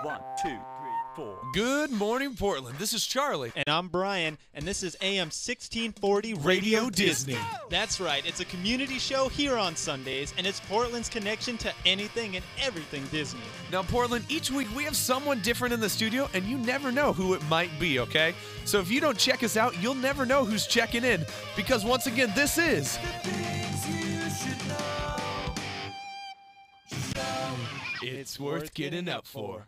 1, 2, 3, 4. Good morning, Portland. This is Charlie. And I'm Brian, and this is AM 1640 Radio Disney. That's right, it's a community show here on Sundays, and it's Portland's connection to anything and everything Disney. Now, Portland, each week we have someone different in the studio, and you never know who it might be, okay? So if you don't check us out, you'll never know who's checking in, because once again, this is... The things you should know. It's worth getting up for.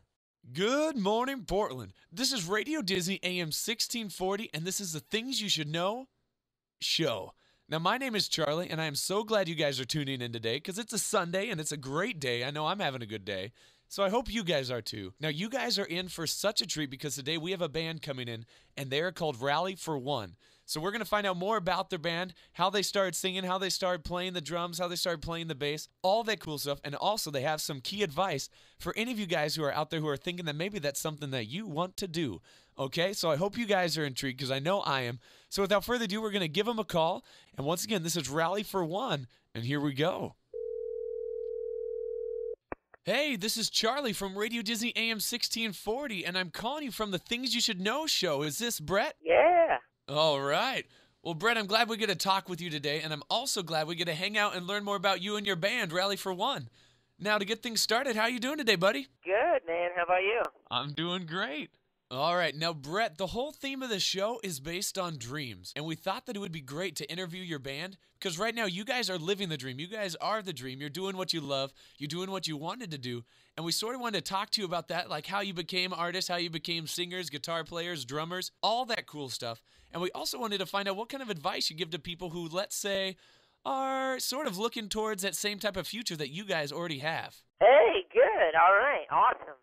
Good morning, Portland. This is Radio Disney AM 1640, and this is the Things You Should Know show. Now, my name is Charlie, and I am so glad you guys are tuning in today because it's a Sunday, and it's a great day. I know I'm having a good day, so I hope you guys are too. Now, you guys are in for such a treat because today we have a band coming in, and they are called Rally for One. So we're going to find out more about their band, how they started singing, how they started playing the drums, how they started playing the bass, all that cool stuff. And also they have some key advice for any of you guys who are out there who are thinking that maybe that's something that you want to do. Okay, so I hope you guys are intrigued because I know I am. So without further ado, we're going to give them a call. And once again, this is Rally for One. And here we go. Hey, this is Charlie from Radio Disney AM 1640, and I'm calling you from the Things You Should Know show. Is this Brett? Yeah. All right. Well, Brett, I'm glad we get to talk with you today, and I'm also glad we get to hang out and learn more about you and your band, Rally for One. Now, to get things started, how are you doing today, buddy? Good, man. How about you? I'm doing great. All right. Now, Brett, the whole theme of the show is based on dreams, and we thought that it would be great to interview your band because right now you guys are living the dream. You guys are the dream. You're doing what you love. You're doing what you wanted to do, and we sort of wanted to talk to you about that, like how you became artists, how you became singers, guitar players, drummers, all that cool stuff. And we also wanted to find out what kind of advice you give to people who, let's say, are sort of looking towards that same type of future that you guys already have. Hey, good. All right. Awesome.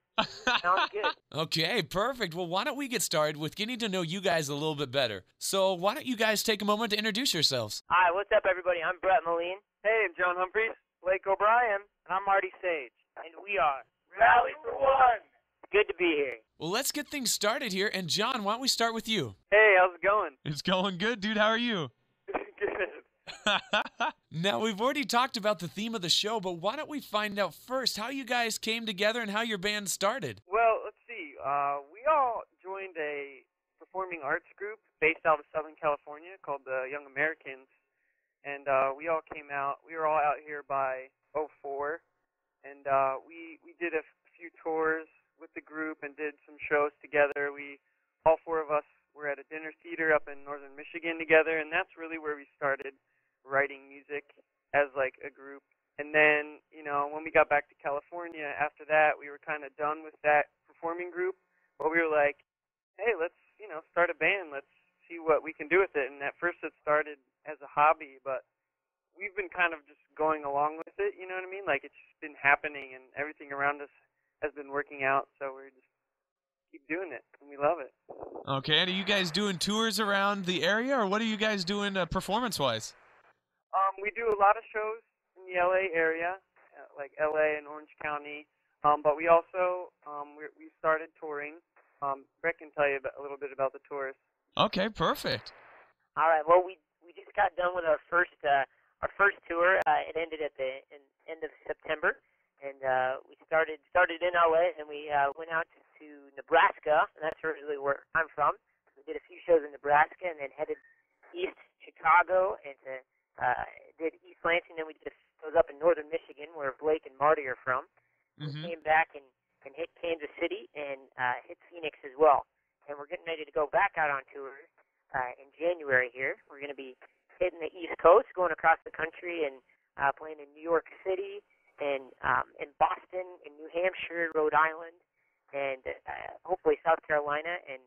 Sounds good. Okay, perfect. Well, why don't we get started with getting to know you guys a little bit better? So why don't you guys take a moment to introduce yourselves? Hi, what's up, everybody? I'm Brett Moline. Hey, I'm John Humphreys. Blake O'Brien. And I'm Marty Sage. And we are Rally for One. good to be here. Well, let's get things started here. And John, why don't we start with you? Hey, how's it going? It's going good, dude. How are you? Good. Now, we've already talked about the theme of the show, but why don't we find out first how you guys came together and how your band started? Well, let's see. We all joined a performing arts group based out of Southern California called the Young Americans. And we all came out. We were all out here by '04. And we did a few tours with the group and did some shows together. All four of us were at a dinner theater up in northern Michigan together, and that's really where we started writing music as like a group. And then, when we got back to California after that, we were kind of done with that performing group, but we were like, hey, let's, start a band. Let's see what we can do with it. And at first it started as a hobby, but we've been kind of just going along with it, you know what I mean? Like, it's just been happening, and everything around us has been working out, so we're just keep doing it, and we love it. Okay, and are you guys doing tours around the area, or what are you guys doing performance-wise? We do a lot of shows in the LA area, like LA and Orange County, but we also, we started touring. Brett can tell you a little bit about the tours. Okay, perfect. All right. Well, we just got done with our first tour. It ended at the end of September, and we started in LA, and we went out to Nebraska, and that's originally where I'm from. We did a few shows in Nebraska, and then headed east Chicago, and did East Lansing. Then we did shows up in northern Michigan, where Blake and Marty are from. Mm-hmm. We came back and hit Kansas City and hit Phoenix as well. And we're getting ready to go back out on tour in January here. We're going to be hitting the East Coast, going across the country, and playing in New York City, and in Boston, in New Hampshire, Rhode Island, and hopefully South Carolina and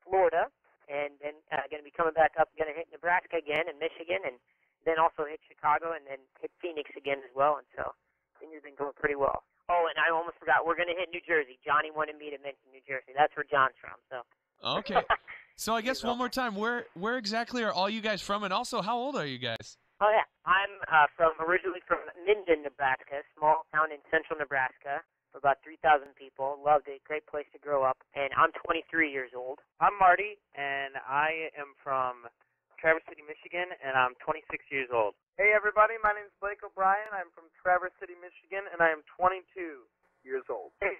Florida. And then going to be coming back up, going to hit Nebraska again and Michigan, and then also hit Chicago, and then hit Phoenix again as well. And so things have been going pretty well. Oh, and I almost forgot, we're going to hit New Jersey. Johnny wanted me to mention New Jersey. That's where John's from. So. Okay. So I guess one more time, where exactly are all you guys from, and also how old are you guys? Oh, yeah. I'm originally from Minden, Nebraska, small town in central Nebraska. We're about 3,000 people. Loved it. Great place to grow up. And I'm 23 years old. I'm Marty, and I am from Traverse City, Michigan, and I'm 26 years old. Hey, everybody. My name is Blake O'Brien. I'm from Traverse City, Michigan, and I am 22 years old. Hey,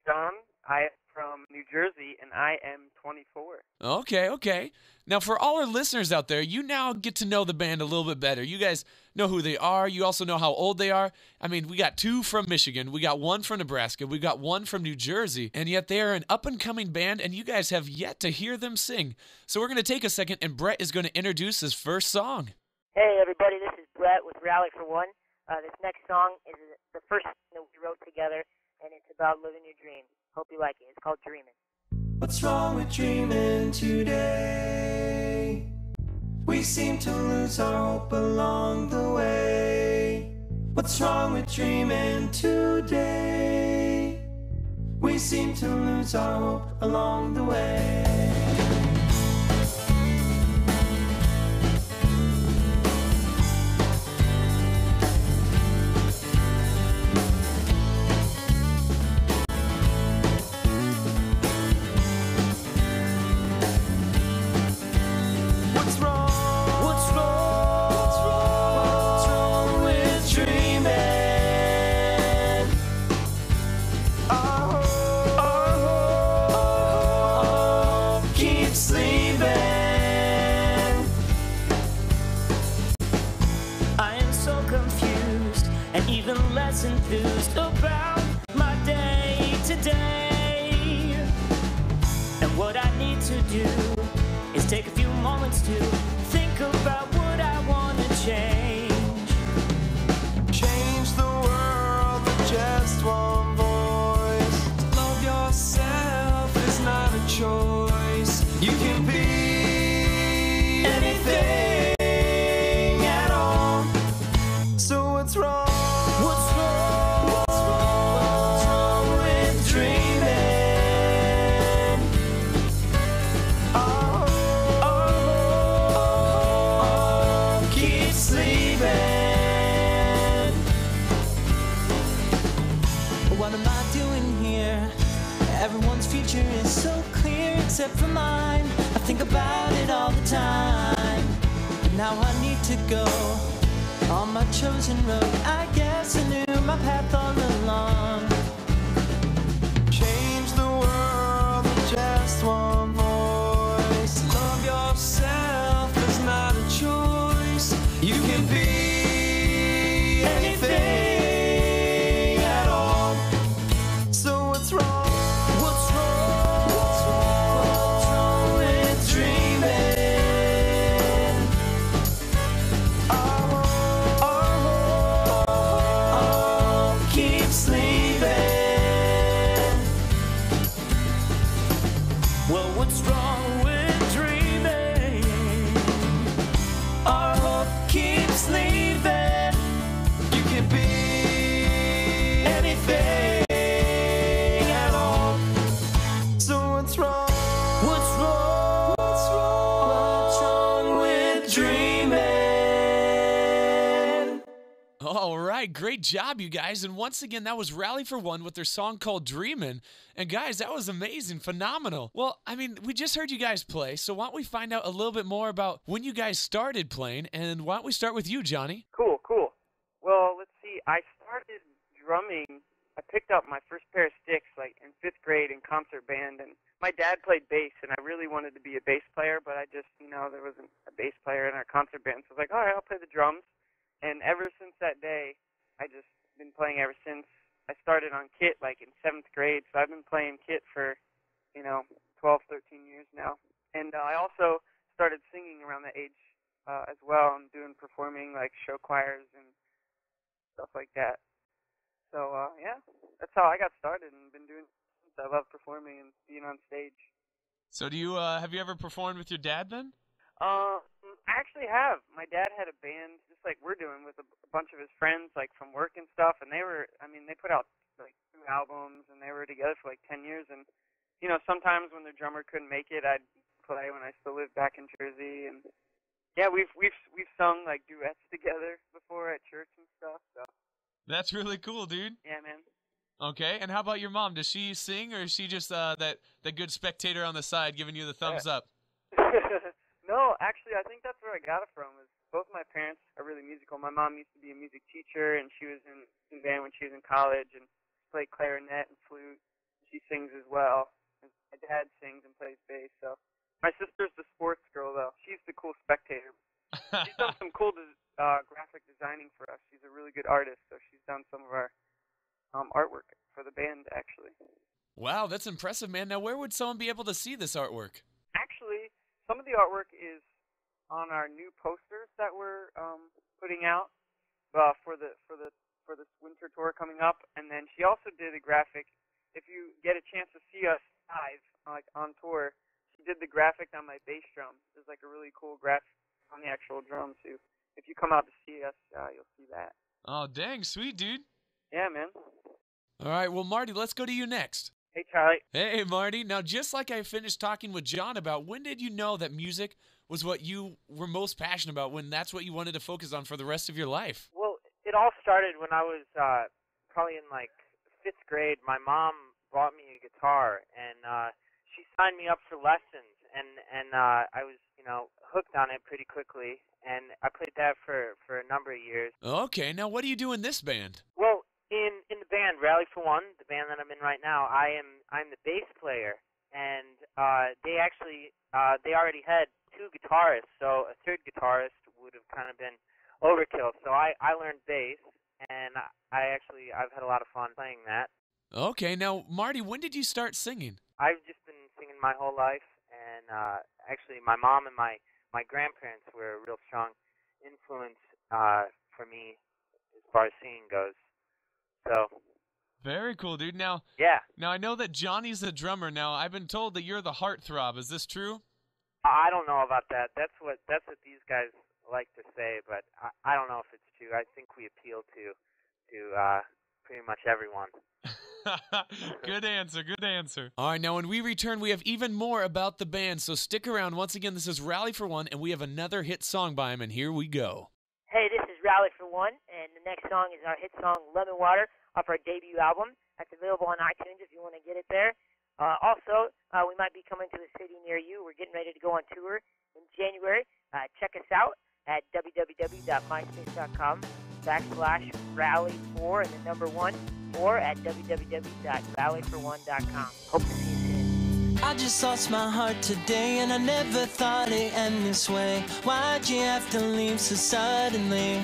John. I am from New Jersey, and I am 24. Okay. Now, for all our listeners out there, you now get to know the band a little bit better. You guys know who they are. You also know how old they are. I mean, we got 2 from Michigan. We got 1 from Nebraska. We got 1 from New Jersey. And yet they are an up-and-coming band, and you guys have yet to hear them sing. So we're going to take a second, and Brett is going to introduce his first song. Hey, everybody, this is Brett with Rally for One. This next song is the first song that we wrote together, and it's about living your dream. Hope you like it. It's called Dreamin'. What's wrong with dreaming today? We seem to lose our hope along the way. What's wrong with dreaming today? We seem to lose our hope along the way. Enthused about my day today, and what I need to do is take a few moments to think about what I want to change. Change the world with just one voice. Love yourself is not a choice. You can be anything at all. So what's wrong? Everyone's future is so clear except for mine. I think about it all the time. But now I need to go on my chosen road. I guess I knew my path all along. Change the world with just one voice. Love yourself is not a choice. You can be anything at all. So what's wrong? All right, great job, you guys. And once again, that was Rally for One with their song called Dreamin'. And guys, that was amazing, phenomenal. Well, I mean, we just heard you guys play, so why don't we find out a little bit more about when you guys started playing, and why don't we start with you, Johnny? Cool. Well, let's see. I started drumming. I picked up my first pair of sticks like in 5th grade in concert band, and my dad played bass, and I really wanted to be a bass player, but I just, there wasn't a bass player in our concert band, so I was like, all right, I'll play the drums. And ever since that day, I just been playing ever since. I started on kit like in 7th grade, so I've been playing kit for, 12, 13 years now. And I also started singing around that age as well, and performing like show choirs and stuff like that. So yeah, that's how I got started and been doing it since. I love performing and being on stage. So do you have you ever performed with your dad then? I actually have. My dad had a band just like we're doing with a bunch of his friends, like from work and stuff, and they put out like 2 albums, and they were together for like 10 years, and sometimes when the drummer couldn't make it, I'd play when I still lived back in Jersey, and yeah, we've sung like duets together before at church and stuff, so. That's really cool, dude. Yeah, man. Okay, and how about your mom? Does she sing, or is she just that good spectator on the side giving you the thumbs up? No, actually, I think that's where I got it from. Is both my parents are really musical. My mom used to be a music teacher, and she was in band when she was in college, and played clarinet and flute. she sings as well. My dad sings and plays bass. So my sister's the sports girl, though. She's the cool spectator. She's done some cool graphic designing for us. She's a really good artist, so she's done some of our artwork for the band, actually. Wow, that's impressive, man. Now, where would someone be able to see this artwork? Actually, some of the artwork is on our new posters that we're putting out for this winter tour coming up. And then she also did a graphic. If you get a chance to see us live, like on tour, she did the graphic on my bass drum. There's like a really cool graphic on the actual drum too. If you come out to see us, you'll see that. Oh, dang, sweet, dude. Yeah, man. All right, well, Marty, let's go to you next. Hey, Charlie. Hey, Marty. Now, just like I finished talking with John about, when did you know that music was what you were most passionate about, when that's what you wanted to focus on for the rest of your life? Well, it all started when I was probably in like 5th grade. My mom bought me a guitar, and she signed me up for lessons, and I was, hooked on it pretty quickly, and I played that for a number of years. Okay, now what do you do in this band? Well, in the band Rally for One, the band that I'm in right now, I'm the bass player, and they already had 2 guitarists, so a 3rd guitarist would have kind of been overkill. So I learned bass, and I've had a lot of fun playing that. Okay, now Marty, when did you start singing? I've just been singing my whole life, and actually my mom and my grandparents were a real strong influence for me as far as singing goes. So. Very cool, dude. Now, yeah. Now I know that Johnny's the drummer. Now I've been told that you're the heartthrob. Is this true? I don't know about that. That's what these guys like to say, but I don't know if it's true. I think we appeal to pretty much everyone. Good answer, good answer. All right, now when we return, we have even more about the band, so stick around. Once again, this is Rally for One, and we have another hit song by him, and here we go. Hey, this is Rally for One, and the next song is our hit song, Lemon Water, off our debut album. That's available on iTunes if you want to get it there. Also, we might be coming to a city near you. We're getting ready to go on tour in January. Check us out at www.myspace.com/rally4 and the number 1, or at www.rallyfor1.com. Hope to see you soon. I just lost my heart today, and I never thought it'd end this way. Why'd you have to leave so suddenly?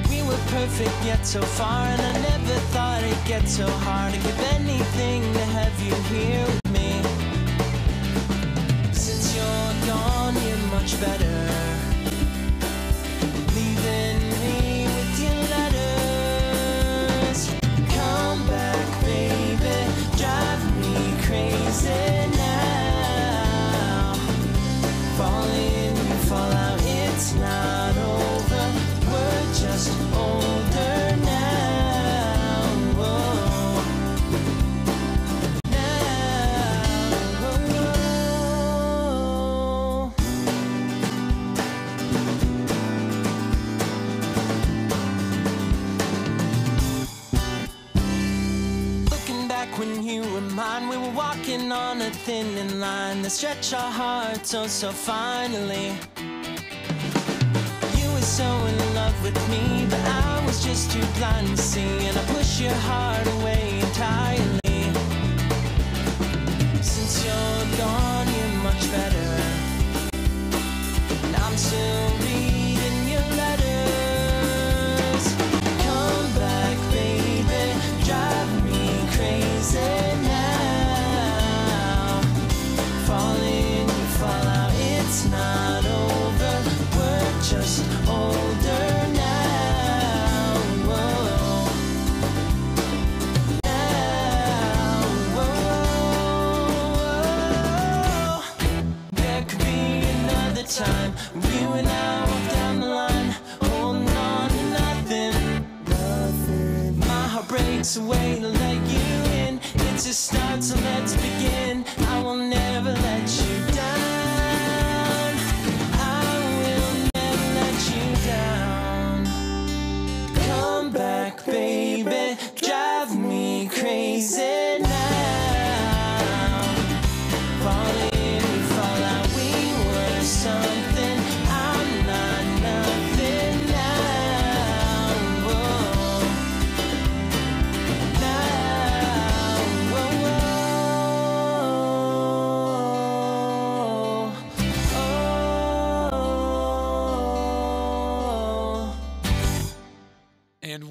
We were perfect yet so far, and I never thought it'd get so hard. I'd give anything to have you here with me. Since you're gone, you're much better. Leaving me with your letters. Come back, baby, drive me crazy now. Fall in, you fall out, it's not over. We're just older now. Whoa. Now, whoa. Looking back when you were mine, we were walking on a thin line that stretch our hearts oh so finally. You were so in love with me, but I was just too blind to see, and I pushed your heart away entirely. Since you're gone, you're much better, and I'm still reading your letters. Come back, baby, drive me crazy now. Fall in, you fall out, it's not over. We're just older now. Whoa. Now, whoa. There could be another time you and I walk down the line, holding on to nothing. My heart breaks away to let you in. It just starts, so let's begin. I will never let you down. I will never let you down. Come back, baby, drive me crazy now. Fall in, we fall out, we were something. I'm not nothing now. Whoa. Now,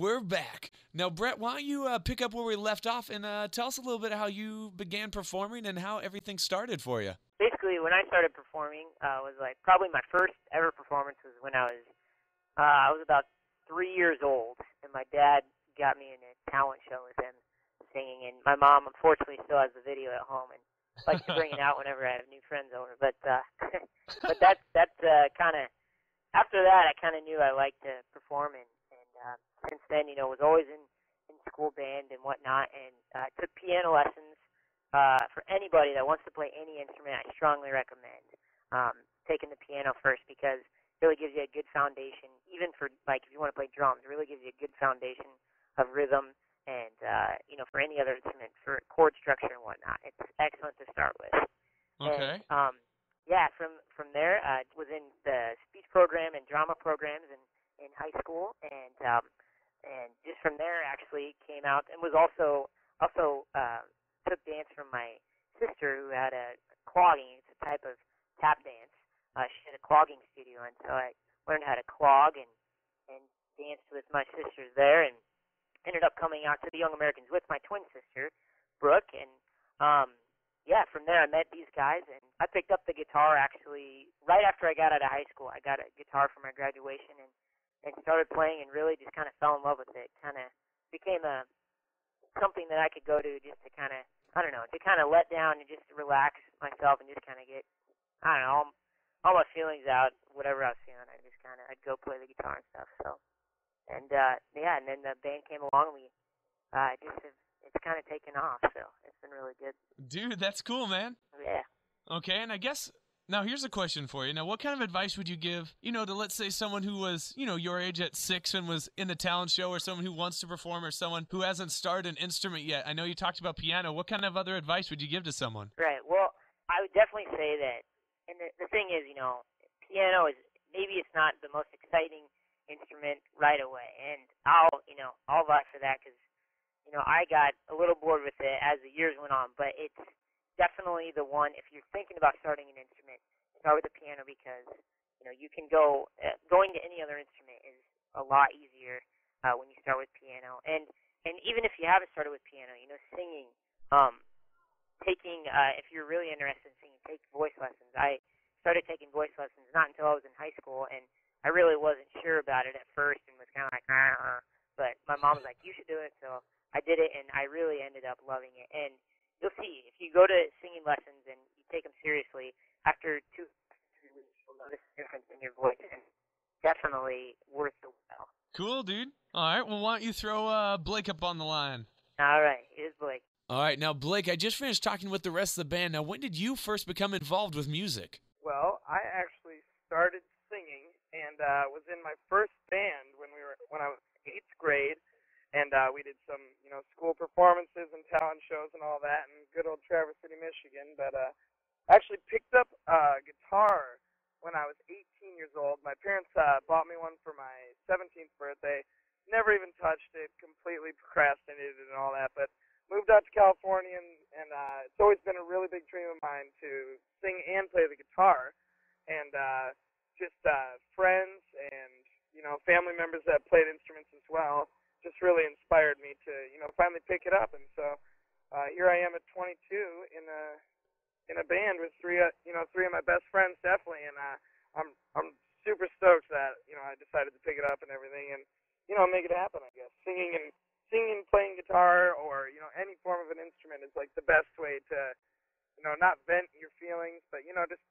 we're back. Now, Brett, why don't you pick up where we left off and tell us a little bit how you began performing and how everything started for you. Basically, when I started performing, was like probably my first ever performance was when I was about 3 years old, and my dad got me in a talent show with him singing, and my mom unfortunately still has the video at home and likes to bring it out whenever I have new friends over. But but that's kind of, after that I kind of knew I liked to perform, and since then, was always in school band and whatnot, and took piano lessons. For anybody that wants to play any instrument, I strongly recommend taking the piano first, because it really gives you a good foundation. Even for, like, if you want to play drums, it really gives you a good foundation of rhythm, and for any other instrument, for chord structure and whatnot. It's excellent to start with. Okay. And, from there, I was in the speech program and drama programs in high school, and just from there actually came out and was also took dance from my sister, who had a clogging. It's a type of tap dance. She had a clogging studio, and so I learned how to clog and danced with my sisters there, and ended up coming out to the Young Americans with my twin sister, Brooke, and from there I met these guys, and I picked up the guitar actually right after I got out of high school. I got a guitar for my graduation and started playing, and really just kind of fell in love with it. Kind of became something that I could go to just to kind of, to kind of let down and just relax myself and just kind of get, all my feelings out, whatever I was feeling. I'd go play the guitar and stuff. So, and then the band came along, and it's kind of taken off, so it's been really good. Dude, that's cool, man. Yeah. Okay, and I guess, now here's a question for you. Now, what kind of advice would you give, to, let's say, someone who was, your age at 6 and was in a talent show, or someone who wants to perform, or someone who hasn't started an instrument yet? I know you talked about piano. What kind of other advice would you give to someone? Right. Well, I would definitely say that, and the thing is, piano is, maybe it's not the most exciting instrument right away, and I'll vouch for that, because, I got a little bored with it as the years went on, but it's definitely the one, if you're thinking about starting an instrument, start with the piano, because, you can going to any other instrument is a lot easier when you start with piano. And even if you haven't started with piano, singing, if you're really interested in singing, take voice lessons. I started taking voice lessons not until I was in high school, and I really wasn't sure about it at first and was kind of like, but my mom was like, you should do it, so I did it, and I really ended up loving it. And you'll see, if you go to singing lessons and you take them seriously, after 2 weeks, you'll notice a difference in your voice, and definitely worth the while. Cool, dude. All right, well, why don't you throw Blake up on the line? All right, here's Blake. All right, now, Blake, I just finished talking with the rest of the band. Now, when did you first become involved with music? Well, I actually started singing and was in my first band when I was 8th grade. And we did some, school performances and talent shows and all that in good old Traverse City, Michigan. But I actually picked up a guitar when I was 18 years old. My parents bought me one for my 17th birthday. Never even touched it, completely procrastinated and all that. But moved out to California, and it's always been a really big dream of mine to sing and play the guitar. And just friends and, family members that played instruments as well just really inspired me to, finally pick it up. And so here I am at 22 in a band with three of my best friends, definitely. And I'm super stoked that, I decided to pick it up and everything, and, make it happen, I guess. Singing and playing guitar, or, any form of an instrument is like the best way to, not vent your feelings, but, just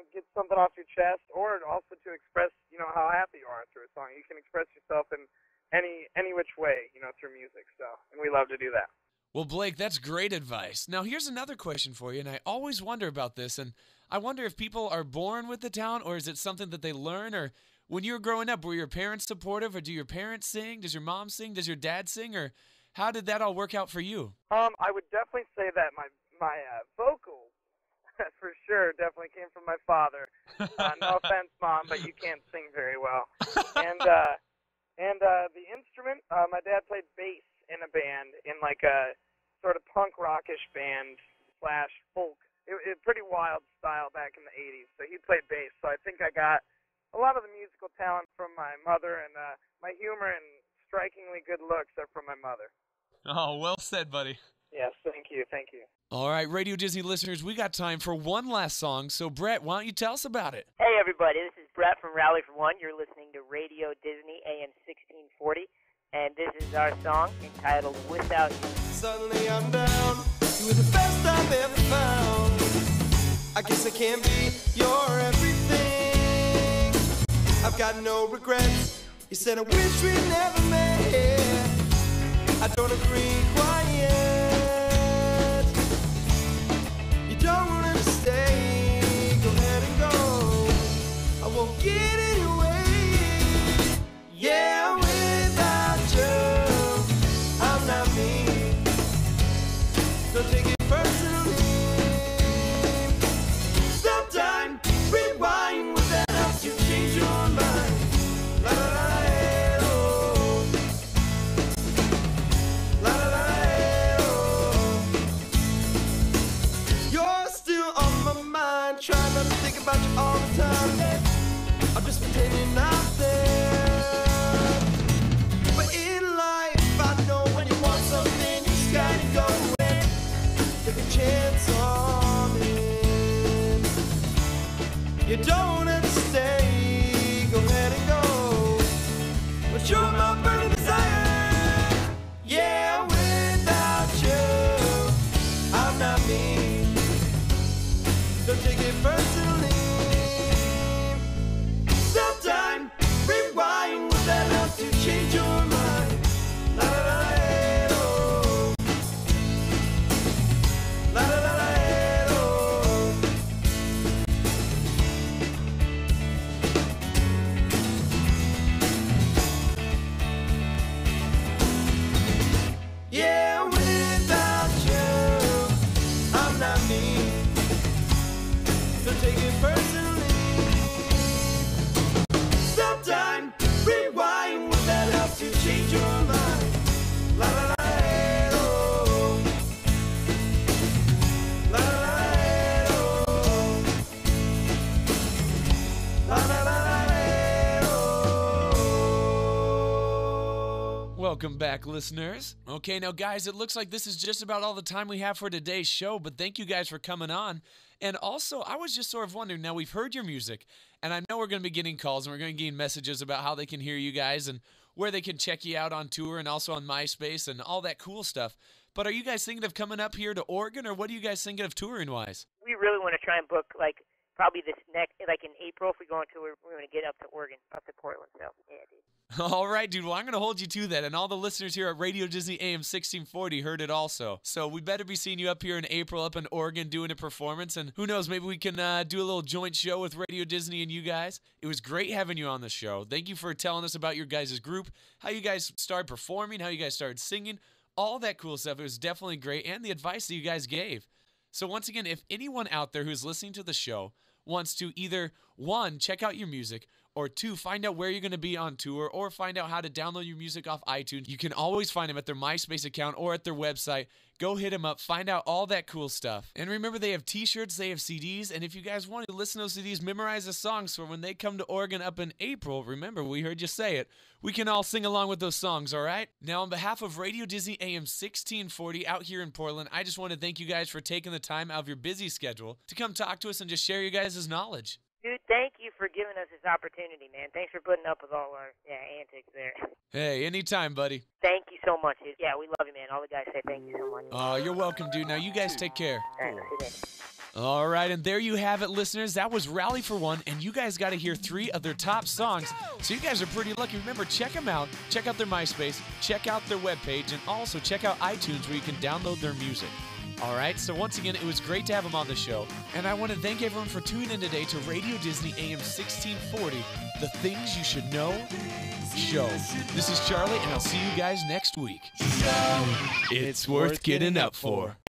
get something off your chest, or also to express, how happy you are through a song. You can express yourself in any which way, through music. So, and we love to do that. Well, Blake, that's great advice. Now, here's another question for you, and I always wonder about this, and I wonder if people are born with the talent, or is it something that they learn? Or when you were growing up, were your parents supportive, or do your parents sing? Does your mom sing? Does your dad sing? Or how did that all work out for you? I would definitely say that my vocals, for sure, definitely came from my father. No offense, Mom, but you can't sing very well. And the instrument, my dad played bass in a band, in like a sort of punk rockish band / folk. It was a pretty wild style back in the 80s. So he played bass. So I think I got a lot of the musical talent from my mother, and my humor and strikingly good looks are from my mother. Oh, well said, buddy. Yes, thank you. All right, Radio Disney listeners, we got time for one last song. So, Brett, why don't you tell us about it? Hey, everybody. This is Brett from Rally for One. You're listening to Radio Disney AM 1640, and this is our song entitled Without You. Suddenly I'm down. You were the best I've ever found. I guess I can't be your everything. I've got no regrets. You said I wish we never met. I don't agree quite yet. You don't want to stay. Go ahead and go. I won't get in your way. Yeah, without you, I'm not me. Don't take it personally. Stop time, rewind. With that helps you change your mind. La la la, oh. La la la, oh. You're still on my mind. Try not to think about you all the time. I'm just pretending you're not there. But in life, I know when you want something, you just gotta go and take a chance on it. You don't have to stay. Go ahead and go. But you're my burning desire. Yeah, without you, I'm not me. Don't take it personally. Stop time, rewind. With that help to change your mind. La la la, oh. La la la, oh. Yeah, without you, I'm not me. Don't take it personally. Stop time, rewind. With that help to change your mind. La la la, oh. La la la, oh. La la la, oh. Welcome back, listeners. Okay, now, guys, it looks like this is just about all the time we have for today's show, but thank you guys for coming on. And also, I was just sort of wondering, now we've heard your music, and I know we're going to be getting calls, and we're going to get messages about how they can hear you guys and where they can check you out on tour and also on MySpace and all that cool stuff. But are you guys thinking of coming up here to Oregon, or what are you guys thinking of touring-wise? We really want to try and book, probably this next, in April, if we go on tour, we're going to get up to Oregon, up to Portland. So, yeah, dude. All right, dude. Well, I'm going to hold you to that. And all the listeners here at Radio Disney AM 1640 heard it also. So we better be seeing you up here in April up in Oregon doing a performance. And who knows, maybe we can do a little joint show with Radio Disney and you guys. It was great having you on the show. Thank you for telling us about your guys' group, how you guys started performing, how you guys started singing, all that cool stuff. It was definitely great. And the advice that you guys gave. So once again, if anyone out there who's listening to the show wants to either, one, check out your music, or two, find out where you're going to be on tour, or find out how to download your music off iTunes, you can always find them at their MySpace account or at their website. Go hit them up, find out all that cool stuff. And remember, they have t-shirts, they have CDs, and if you guys want to listen to those CDs, memorize the songs for when they come to Oregon up in April, remember, we heard you say it, we can all sing along with those songs, all right? Now, on behalf of Radio Disney AM 1640 out here in Portland, I just want to thank you guys for taking the time out of your busy schedule to come talk to us and just share your guys' knowledge. Dude, thank you for giving us this opportunity, man. Thanks for putting up with all our antics there. Hey, anytime, buddy. Thank you so much, dude. Yeah, we love you, man. All the guys say thank you so much. Oh, you're welcome, dude. Now, you guys take care. All right, see you later. All right, and there you have it, listeners. That was Rally for One, and you guys got to hear 3 of their top songs. So you guys are pretty lucky. Remember, check them out. Check out their MySpace. Check out their webpage, and also check out iTunes where you can download their music. All right, so once again, it was great to have them on the show, and I want to thank everyone for tuning in today to Radio Disney AM 1640, The Things You Should Know Show. This is Charlie, and I'll see you guys next week. It's worth getting up for.